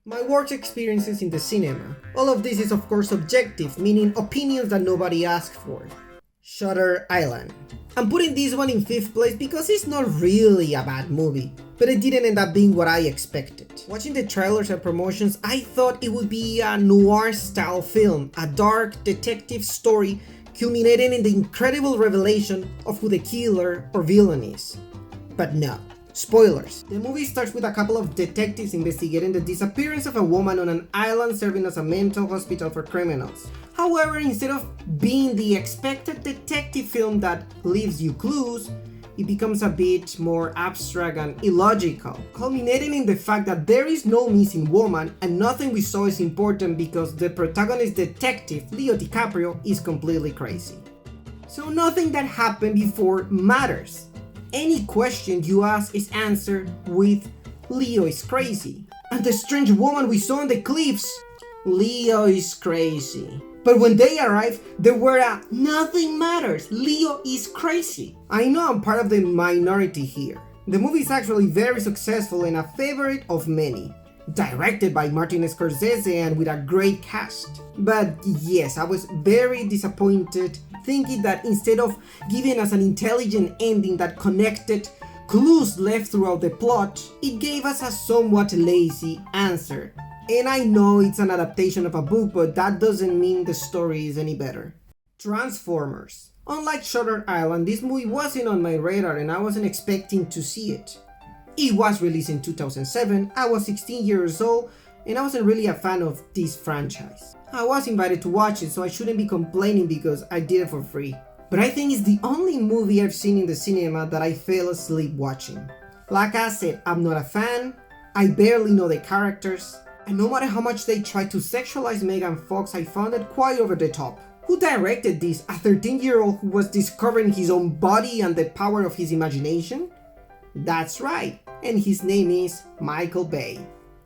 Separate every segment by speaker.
Speaker 1: My work experiences in the cinema. All of this is of course subjective, meaning opinions that nobody asked for. Shutter Island. I'm putting this one in 5th place because it's not really a bad movie, but it didn't end up being what I expected. Watching the trailers and promotions, I thought it would be a noir-style film, a dark detective story culminating in the incredible revelation of who the killer or villain is. But no. Spoilers. The movie starts with a couple of detectives investigating the disappearance of a woman on an island serving as a mental hospital for criminals. However, instead of being the expected detective film that leaves you clues, it becomes a bit more abstract and illogical, culminating in the fact that there is no missing woman and nothing we saw is important because the protagonist detective, Leo DiCaprio, is completely crazy. So nothing that happened before matters. Any question you ask is answered with Leo is crazy. And the strange woman we saw on the cliffs, Leo is crazy. But when they arrived, there were a nothing matters, Leo is crazy. I know I'm part of the minority here. The movie is actually very successful and a favorite of many. Directed by Martin Scorsese and with a great cast. But yes, I was very disappointed thinking that instead of giving us an intelligent ending that connected clues left throughout the plot, it gave us a somewhat lazy answer. And I know it's an adaptation of a book, but that doesn't mean the story is any better. Transformers. Unlike Shutter Island, this movie wasn't on my radar and I wasn't expecting to see it. It was released in 2007, I was 16 years old, and I wasn't really a fan of this franchise. I was invited to watch it, so I shouldn't be complaining because I did it for free. But I think it's the only movie I've seen in the cinema that I fell asleep watching. Like I said, I'm not a fan, I barely know the characters, and no matter how much they tried to sexualize Megan Fox, I found it quite over the top. Who directed this? A 13-year-old who was discovering his own body and the power of his imagination? That's right, and his name is Michael Bay.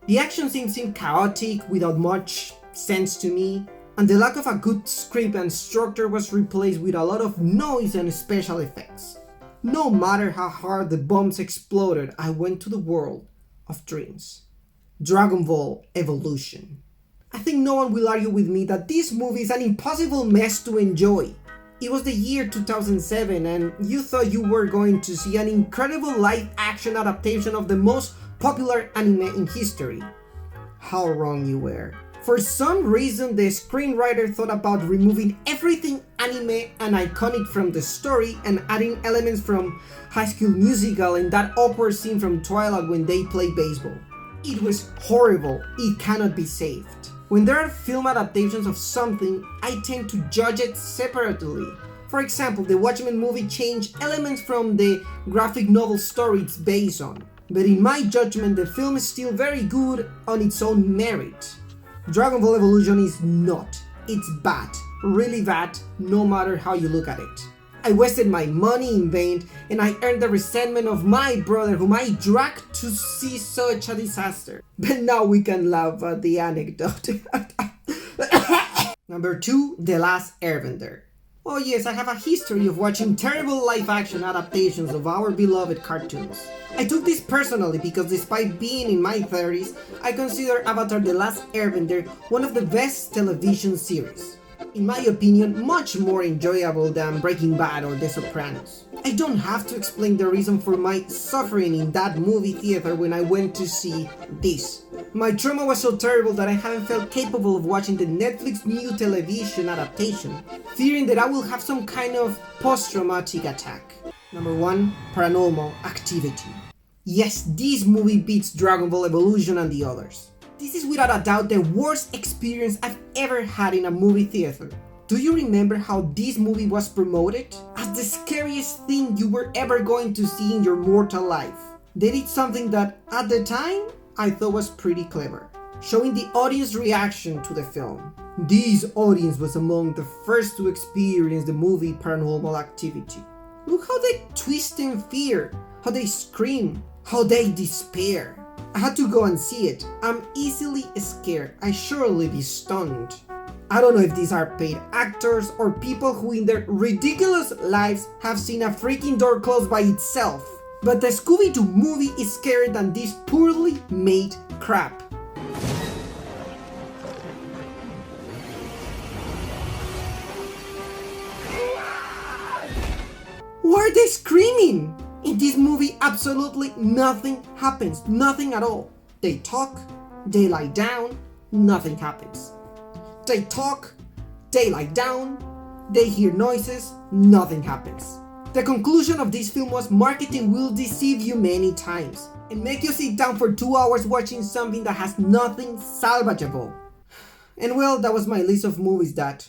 Speaker 1: The action scenes seem chaotic without much sense to me, and the lack of a good script and structure was replaced with a lot of noise and special effects. No matter how hard the bombs exploded, I went to the world of dreams. Dragon Ball Evolution. I think no one will argue with me that this movie is an impossible mess to enjoy. It was the year 2007 and you thought you were going to see an incredible live-action adaptation of the most popular anime in history. How wrong you were. For some reason, the screenwriter thought about removing everything anime and iconic from the story and adding elements from High School Musical and that awkward scene from Twilight when they play baseball. It was horrible. It cannot be saved. When there are film adaptations of something, I tend to judge it separately. For example, the Watchmen movie changed elements from the graphic novel story it's based on. But in my judgment, the film is still very good on its own merit. Dragon Ball Evolution is not. It's bad. Really bad, no matter how you look at it. I wasted my money in vain and I earned the resentment of my brother whom I dragged to see such a disaster. But now we can laugh at the anecdote. Number 2, The Last Airbender. Oh yes, I have a history of watching terrible live-action adaptations of our beloved cartoons. I took this personally because despite being in my 30s, I consider Avatar The Last Airbender one of the best television series. In my opinion, much more enjoyable than Breaking Bad or The Sopranos. I don't have to explain the reason for my suffering in that movie theater when I went to see this. My trauma was so terrible that I haven't felt capable of watching the Netflix new television adaptation, fearing that I will have some kind of post-traumatic attack. Number 1, Paranormal Activity. Yes, this movie beats Dragon Ball Evolution and the others. This is without a doubt the worst experience I've ever had in a movie theater. Do you remember how this movie was promoted? As the scariest thing you were ever going to see in your mortal life. They did something that, at the time, I thought was pretty clever. Showing the audience reaction to the film. This audience was among the first to experience the movie Paranormal Activity. Look how they twist in fear, how they scream, how they despair. I had to go and see it. I'm easily scared. I surely be stunned. I don't know if these are paid actors or people who in their ridiculous lives have seen a freaking door close by itself. But the Scooby-Doo movie is scarier than this poorly made crap. are they screaming? In this movie, absolutely nothing happens. Nothing at all. They talk, they lie down, nothing happens. They talk, they lie down, they hear noises, nothing happens. The conclusion of this film was marketing will deceive you many times and make you sit down for 2 hours watching something that has nothing salvageable. And well, that was my list of movies that...